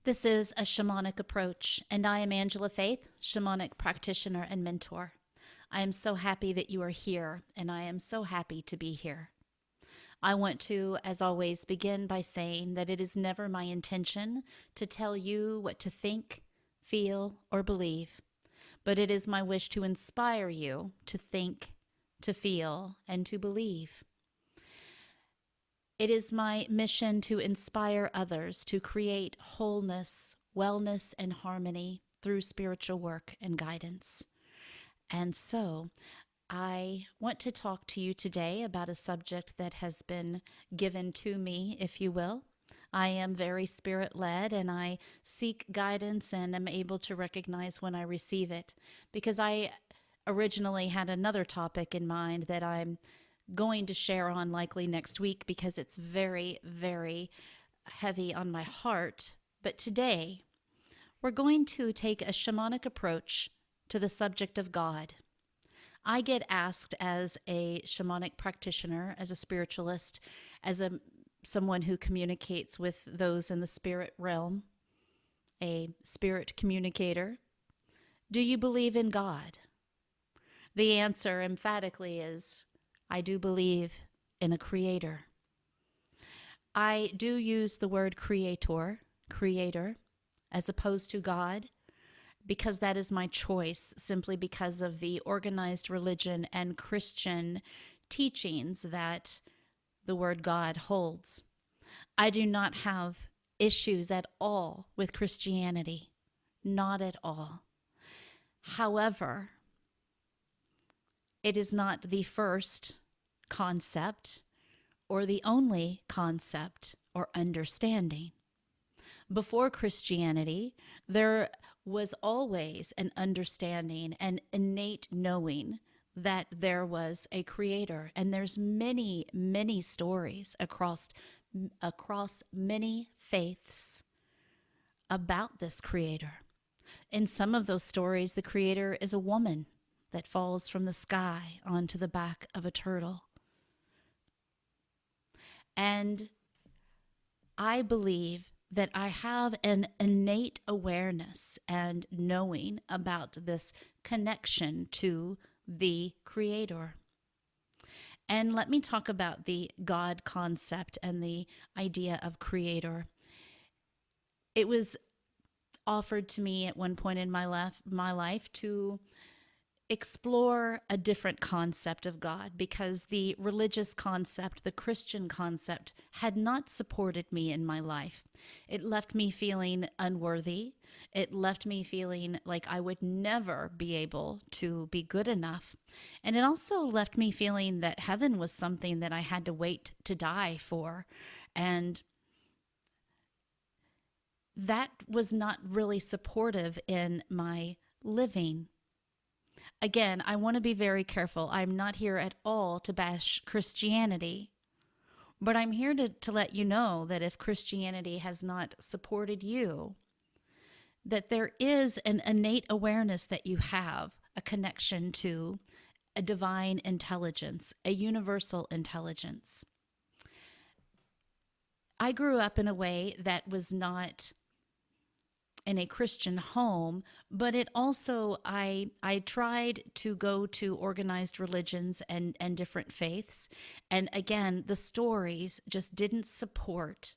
This is a Shamanic Approach, and I am Angela Faith, Shamanic practitioner and mentor. I am so happy that you are here, and I am so happy to be here. I want to, as always, begin by saying that it is never my intention to tell you what to think, feel, or believe, but it is my wish to inspire you to think, to feel, and to believe. It is my mission to inspire others to create wholeness, wellness, and harmony through spiritual work and guidance. And so, I want to talk to you today about a subject that has been given to me, if you will. I am very spirit led and I seek guidance and am able to recognize when I receive it, because I originally had another topic in mind that I'm going to share on likely next week because it's very, very heavy on my heart. But today, we're going to take a shamanic approach to the subject of God. I get asked as a shamanic practitioner, as a spiritualist, as someone who communicates with those in the spirit realm, a spirit communicator, do you believe in God? The answer emphatically is, I do believe in a creator. I do use the word creator, as opposed to God, because that is my choice, simply because of the organized religion and Christian teachings that the word God holds. I do not have issues at all with Christianity, not at all. However, it is not the first concept or the only concept or understanding. Before Christianity, there was always an understanding, an innate knowing that there was a creator. And there's many, many stories across many faiths about this creator. In some of those stories, the creator is a woman that falls from the sky onto the back of a turtle. And I believe that I have an innate awareness and knowing about this connection to the Creator. And let me talk about the God concept and the idea of Creator. It was offered to me at one point in my life to explore a different concept of God, because the religious concept, the Christian concept, had not supported me in my life. It left me feeling unworthy. It left me feeling like I would never be able to be good enough. And it also left me feeling that heaven was something that I had to wait to die for. And that was not really supportive in my living. Again, I want to be very careful. I'm not here at all to bash Christianity, but I'm here to let you know that if Christianity has not supported you, that there is an innate awareness that you have a connection to a divine intelligence, a universal intelligence. I grew up in a way that was not in a Christian home, but it also, I tried to go to organized religions and different faiths. And again, the stories just didn't support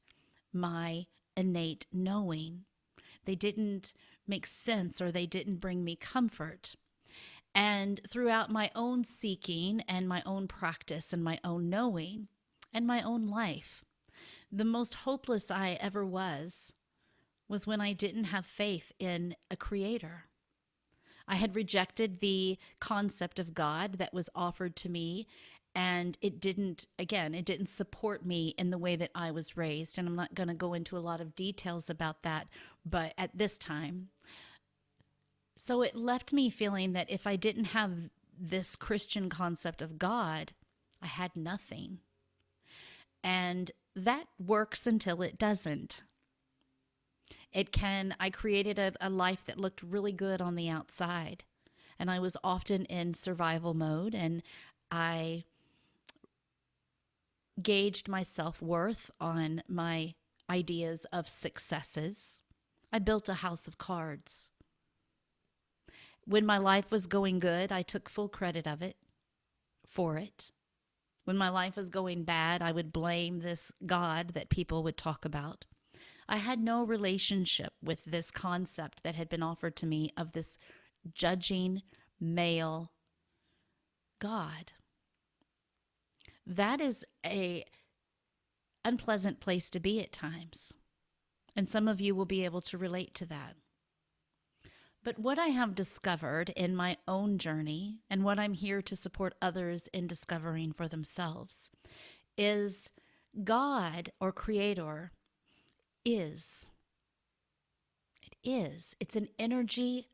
my innate knowing. They didn't make sense, or they didn't bring me comfort. And throughout my own seeking and my own practice and my own knowing and my own life, the most hopeless I ever was when I didn't have faith in a creator. I had rejected the concept of God that was offered to me, and it didn't support me in the way that I was raised. And I'm not going to go into a lot of details about that, but at this time. So it left me feeling that if I didn't have this Christian concept of God, I had nothing. And that works until it doesn't. I created a life that looked really good on the outside. And I was often in survival mode, and I gauged my self-worth on my ideas of successes. I built a house of cards. When my life was going good, I took full credit for it. When my life was going bad, I would blame this God that people would talk about. I had no relationship with this concept that had been offered to me of this judging male God. That is a unpleasant place to be at times. And some of you will be able to relate to that. But what I have discovered in my own journey, and what I'm here to support others in discovering for themselves, is God or Creator is. It is. It's an energy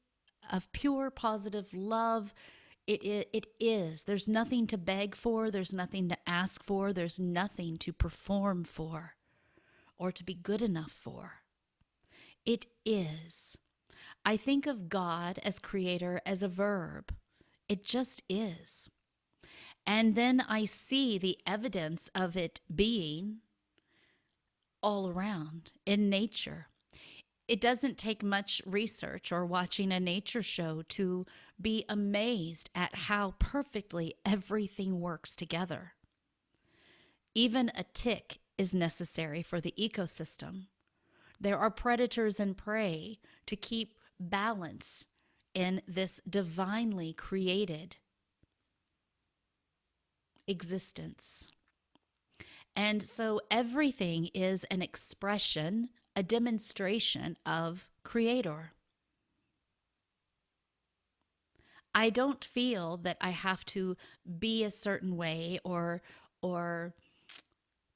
of pure positive love. It is. There's nothing to beg for. There's nothing to ask for. There's nothing to perform for or to be good enough for. It is. I think of God as creator as a verb. It just is. And then I see the evidence of it being all around in nature. It doesn't take much research or watching a nature show to be amazed at how perfectly everything works together. Even a tick is necessary for the ecosystem. There are predators and prey to keep balance in this divinely created existence. And so everything is an expression, a demonstration of Creator. I don't feel that I have to be a certain way or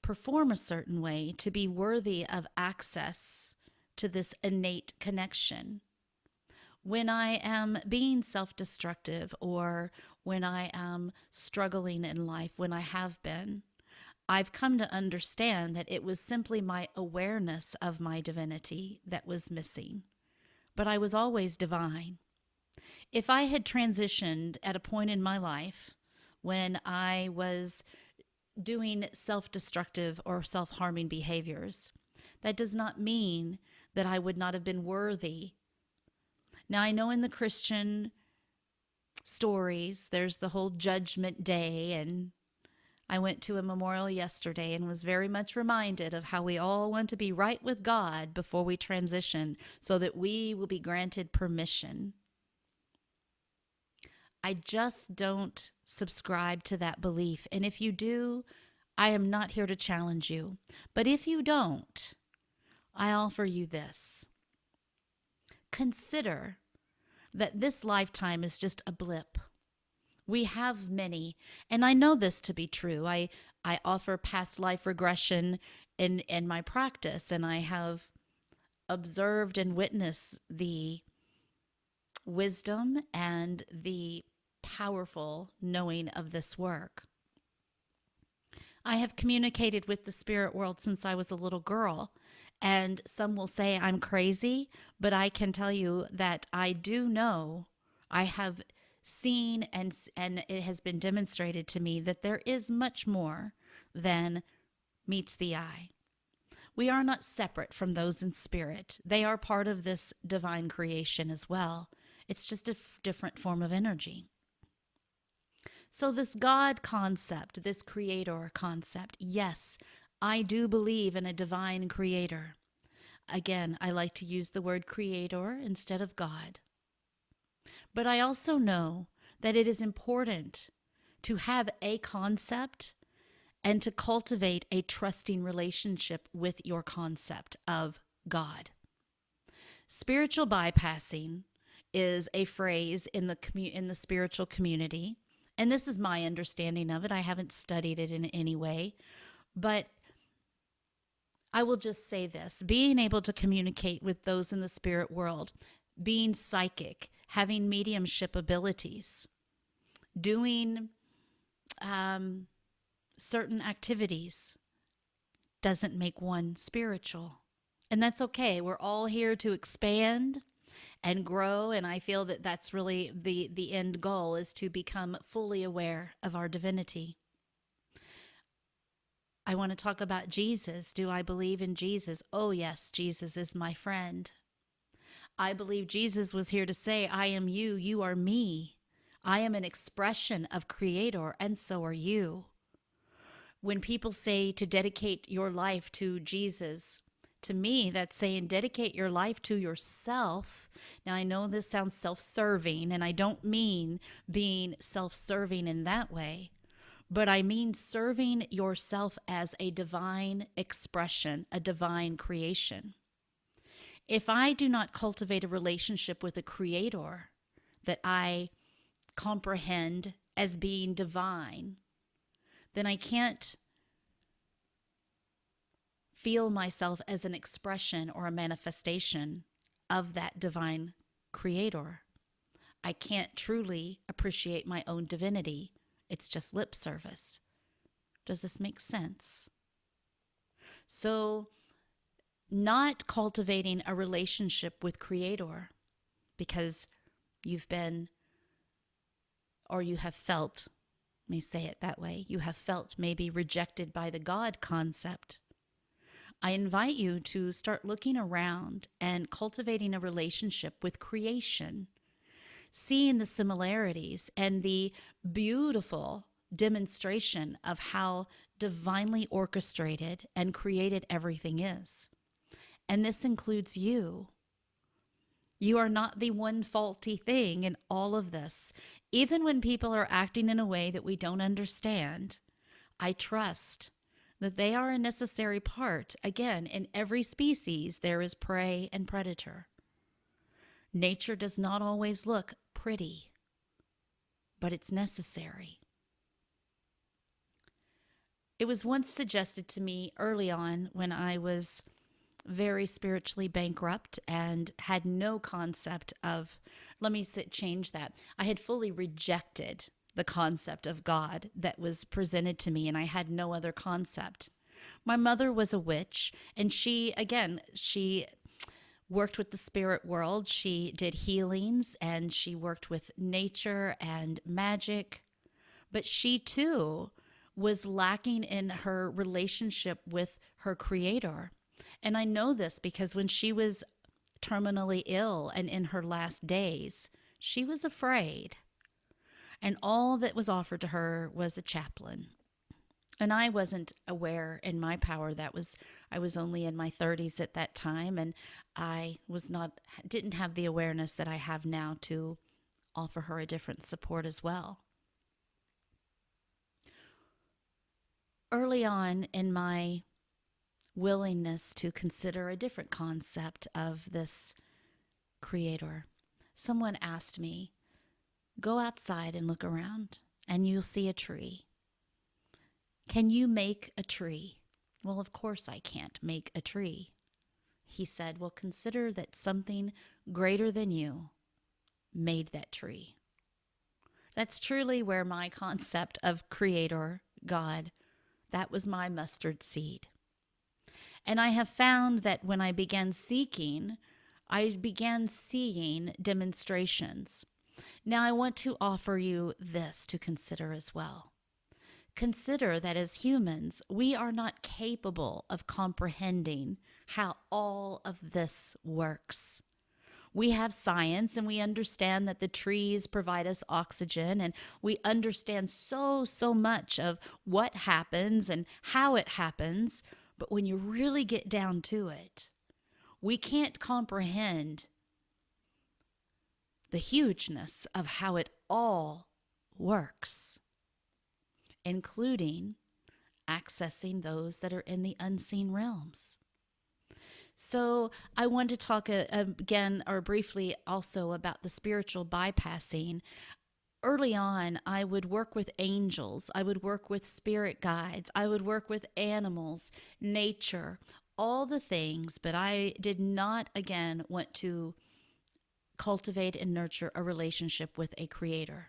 perform a certain way to be worthy of access to this innate connection. When I am being self-destructive or when I am struggling in life, when I have been, I've come to understand that it was simply my awareness of my divinity that was missing. But I was always divine. If I had transitioned at a point in my life when I was doing self-destructive or self-harming behaviors, that does not mean that I would not have been worthy. Now, I know in the Christian stories, there's the whole judgment day, and I went to a memorial yesterday and was very much reminded of how we all want to be right with God before we transition so that we will be granted permission. I just don't subscribe to that belief. And if you do, I am not here to challenge you. But if you don't, I offer you this. Consider that this lifetime is just a blip. We have many, and I know this to be true. I offer past life regression in my practice, and I have observed and witnessed the wisdom and the powerful knowing of this work. I have communicated with the spirit world since I was a little girl, and some will say I'm crazy, but I can tell you that I do know, I have seen and it has been demonstrated to me that there is much more than meets the eye. We are not separate from those in spirit. They are part of this divine creation as well. It's just a different form of energy. So this God concept, this creator concept, yes, I do believe in a divine creator. Again, I like to use the word creator instead of God. But I also know that it is important to have a concept and to cultivate a trusting relationship with your concept of God. Spiritual bypassing is a phrase in the spiritual community, and this is my understanding of it. I haven't studied it in any way, but I will just say this: being able to communicate with those in the spirit world, being psychic, having mediumship abilities, doing certain activities doesn't make one spiritual. And that's okay. We're all here to expand and grow, and I feel that that's really the end goal, is to become fully aware of our divinity. I want to talk about Jesus. Do I believe in Jesus? Oh yes, Jesus is my friend. I believe Jesus was here to say, I am you, you are me. I am an expression of Creator, and so are you. When people say to dedicate your life to Jesus, to me, that's saying dedicate your life to yourself. Now, I know this sounds self-serving, and I don't mean being self-serving in that way, but I mean serving yourself as a divine expression, a divine creation. If I do not cultivate a relationship with a Creator that I comprehend as being divine, then I can't feel myself as an expression or a manifestation of that divine Creator. I can't truly appreciate my own divinity. It's just lip service. Does this make sense? So, not cultivating a relationship with Creator because you've been, or you have felt, let me say it that way, you have felt maybe rejected by the God concept. I invite you to start looking around and cultivating a relationship with creation, seeing the similarities and the beautiful demonstration of how divinely orchestrated and created everything is. And this includes you. You are not the one faulty thing in all of this. Even when people are acting in a way that we don't understand, I trust that they are a necessary part. Again, in every species, there is prey and predator. Nature does not always look pretty, but it's necessary. It was once suggested to me early on when I was very spiritually bankrupt and had no concept of, change that. I had fully rejected the concept of God that was presented to me, and I had no other concept. My mother was a witch, and she worked with the spirit world. She did healings, and she worked with nature and magic, but she too was lacking in her relationship with her Creator. And I know this because when she was terminally ill and in her last days, she was afraid. And all that was offered to her was a chaplain. And I wasn't aware in my power I was only in my 30s at that time, and I didn't have the awareness that I have now to offer her a different support as well. Early on in my willingness to consider a different concept of this Creator, someone asked me, go outside and look around and you'll see a tree. Can you make a tree? Well, of course I can't make a tree. He said, well, consider that something greater than you made that tree. That's truly where my concept of Creator, God, that was my mustard seed. And I have found that when I began seeking, I began seeing demonstrations. Now I want to offer you this to consider as well. Consider that as humans, we are not capable of comprehending how all of this works. We have science and we understand that the trees provide us oxygen, and we understand so much of what happens and how it happens. But when you really get down to it, we can't comprehend the hugeness of how it all works, including accessing those that are in the unseen realms. So I want to talk again or briefly also about the spiritual bypassing. Early on, I would work with angels. I would work with spirit guides. I would work with animals, nature, all the things, but I did not, again, want to cultivate and nurture a relationship with a Creator.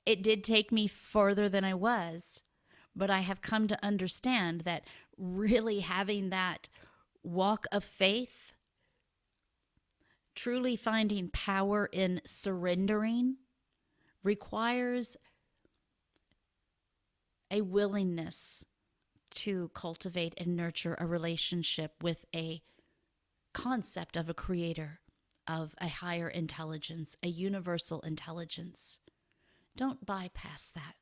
It did take me further than I was, but I have come to understand that really having that walk of faith, truly finding power in surrendering, requires a willingness to cultivate and nurture a relationship with a concept of a creator, of a higher intelligence, a universal intelligence. Don't bypass that.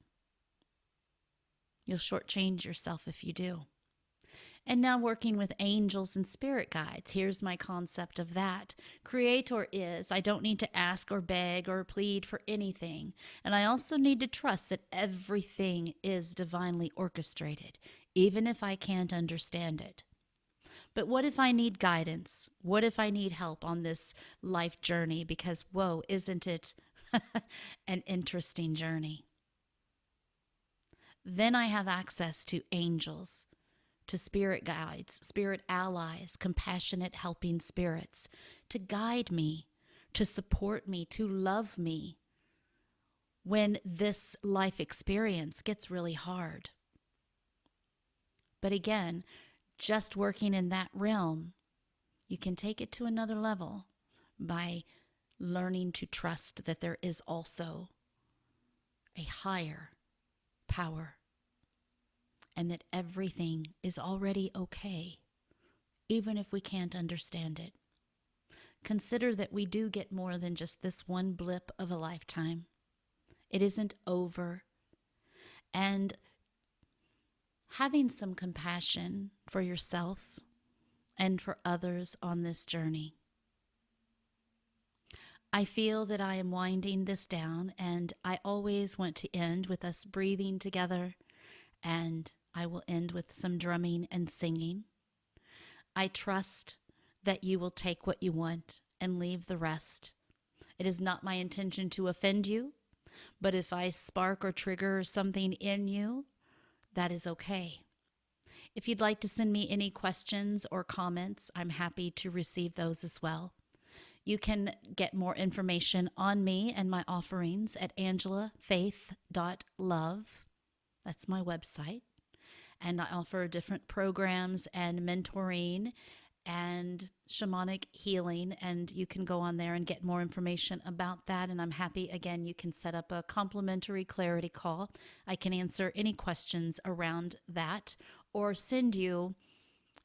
You'll shortchange yourself if you do. And now working with angels and spirit guides, here's my concept of that. Creator is, I don't need to ask or beg or plead for anything. And I also need to trust that everything is divinely orchestrated, even if I can't understand it. But what if I need guidance? What if I need help on this life journey? Because, whoa, isn't it an interesting journey? Then I have access to angels, to spirit guides, spirit allies, compassionate helping spirits, to guide me, to support me, to love me when this life experience gets really hard. But again, just working in that realm, you can take it to another level by learning to trust that there is also a higher power and that everything is already okay, even if we can't understand it. Consider that we do get more than just this one blip of a lifetime. It isn't over. And having some compassion for yourself and for others on this journey. I feel that I am winding this down, and I always want to end with us breathing together, and I will end with some drumming and singing. I trust that you will take what you want and leave the rest. It is not my intention to offend you, but if I spark or trigger something in you, that is okay. If you'd like to send me any questions or comments, I'm happy to receive those as well. You can get more information on me and my offerings at angelafaith.love. That's my website. And I offer different programs and mentoring and shamanic healing, and you can go on there and get more information about that. And I'm happy, again, you can set up a complimentary clarity call. I can answer any questions around that or send you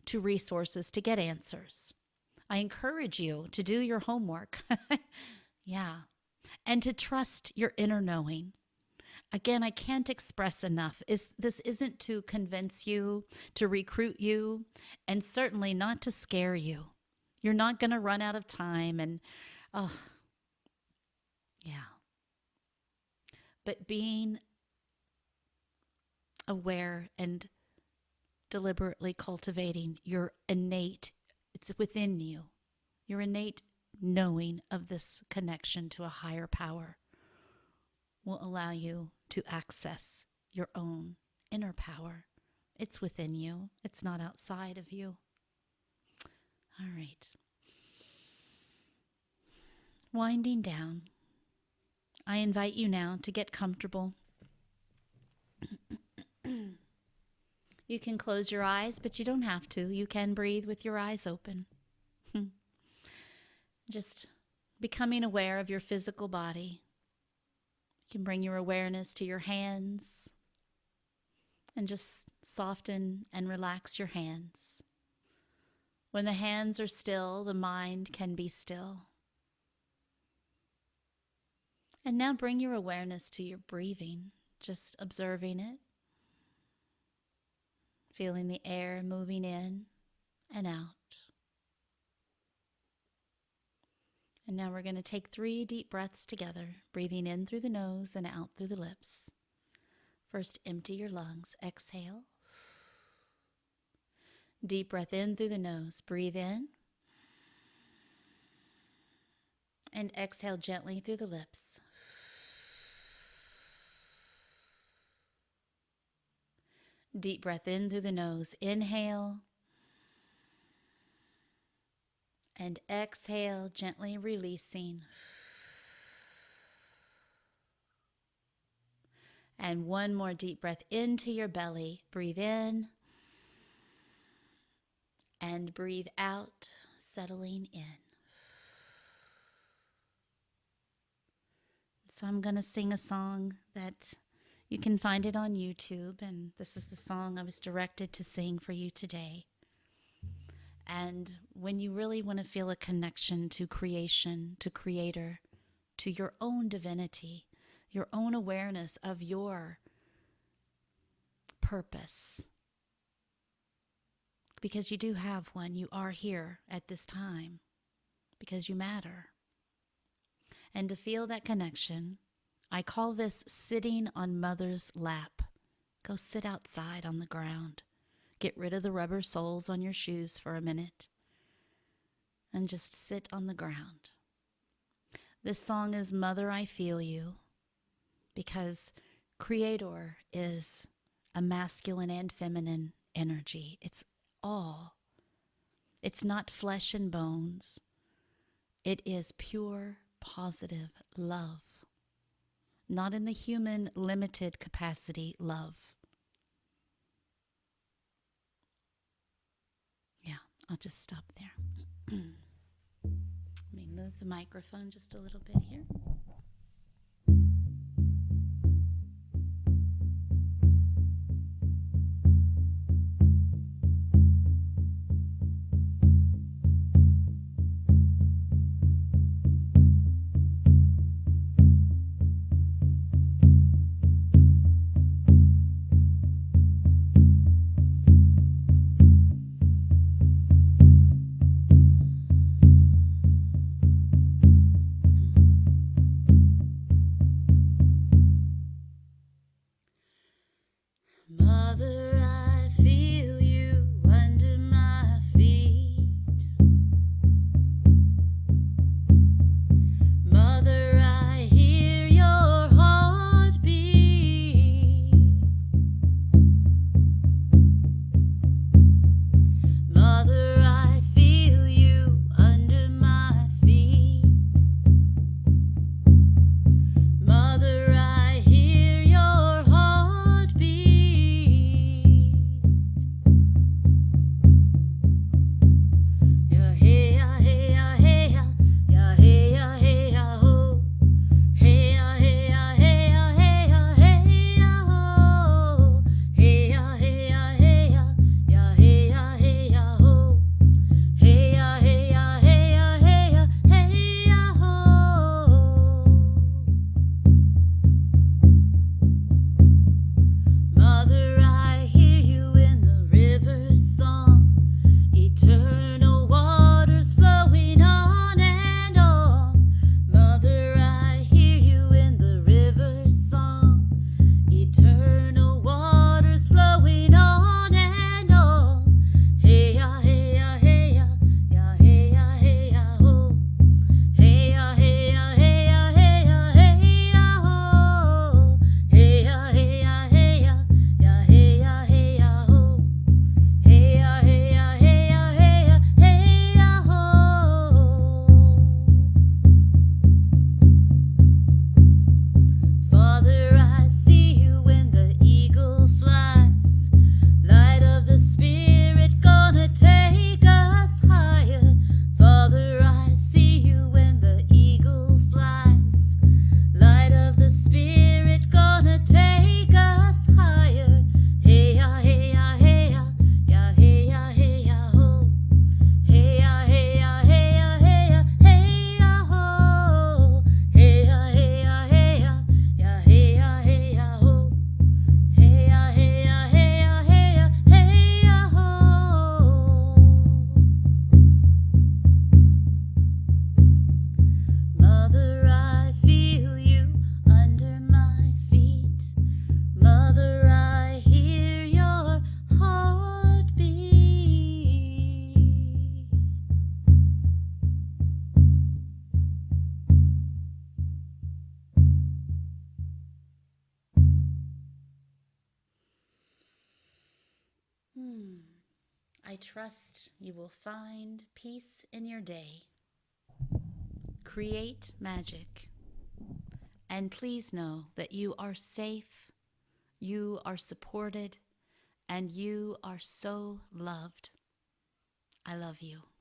to resources to get answers. I encourage you to do your homework. Yeah. And to trust your inner knowing. Again, I can't express enough. This isn't to convince you, to recruit you, and certainly not to scare you. You're not going to run out of time and, oh, yeah. But being aware and deliberately cultivating your innate, it's within you, your innate knowing of this connection to a higher power will allow you to access your own inner power. It's within you. It's not outside of you. All right. Winding down. I invite you now to get comfortable. You can close your eyes, but you don't have to. You can breathe with your eyes open. Just becoming aware of your physical body. You can bring your awareness to your hands and just soften and relax your hands. When the hands are still, the mind can be still. And now bring your awareness to your breathing, just observing it, feeling the air moving in and out. And now we're going to take 3 deep breaths together, breathing in through the nose and out through the lips. First, empty your lungs. Exhale. Deep breath in through the nose. Breathe in. And exhale gently through the lips. Deep breath in through the nose. Inhale. And exhale, gently releasing. And one more deep breath into your belly. Breathe in. And breathe out, settling in. So I'm going to sing a song that you can find it on YouTube, and this is the song I was directed to sing for you today. And when you really want to feel a connection to creation, to creator, to your own divinity, your own awareness of your purpose, because you do have one, you are here at this time because you matter. And to feel that connection, I call this sitting on mother's lap. Go sit outside on the ground. Get rid of the rubber soles on your shoes for a minute and just sit on the ground. This song is Mother, I Feel You, because Creator is a masculine and feminine energy. It's all. It's not flesh and bones. It is pure, positive love. Not in the human limited capacity love. Yeah, I'll just stop there. Let me move the microphone just a little bit here. Mother, I feel you under my feet. Mother, I hear your heartbeat. Mother, I feel you under my feet. Mother, I hear your heartbeat. Yeah, hey, yeah, hey, yeah, hey, yeah, yeah, hey, yeah, hey, yeah, ho. Hey, yeah, hey, yeah, hey, yeah, hey, yeah, hey, yeah, ho. Hey, yeah, hey, yeah, hey, yeah, yeah, hey, yeah, hey, yeah, ho. Hey, yeah, hey, yeah, hey, yeah, hey, yeah, hey, yeah, ho. Mother, I hear you in the river song, eternal waters flowing on and on. Mother, I hear you in the river song, eternal waters flowing on and on. Hey, ya, hey, ya, hey, ya, ya, hey, ya, hey, ya, ho. Hey, ya, hey, ya, hey, ya, hey, ya, hey, ya, ho. Hey, ya, hey, ya, hey, ya, ya, hey, ya, hey, ya, ho. Hey, ya, hey, ya, hey, ya, hey, ya, hey, ya, ho. Father, I see you when the eagle flies. Light of the Spirit gonna take us higher. Father, I see you when the eagle flies. Light of the Spirit gonna take us higher. Hey, ya, hey, ya, hey, ya, ya, hey, ya, hey, ya, ho. Hey, ya, hey, ya, hey, ya, hey, ya, hey, ya, ho. Hey, ya, hey, ya, hey, ya, ya, hey, ya, hey, ya, ho. Hey, ya, hey, ya, hey, ya, hey, ya, hey, ya, ho. Mother, I feel you under my feet. Mother, I hear your heartbeat. I trust you will find peace in your day. Create magic. And please know that you are safe, you are supported, and you are so loved. I love you.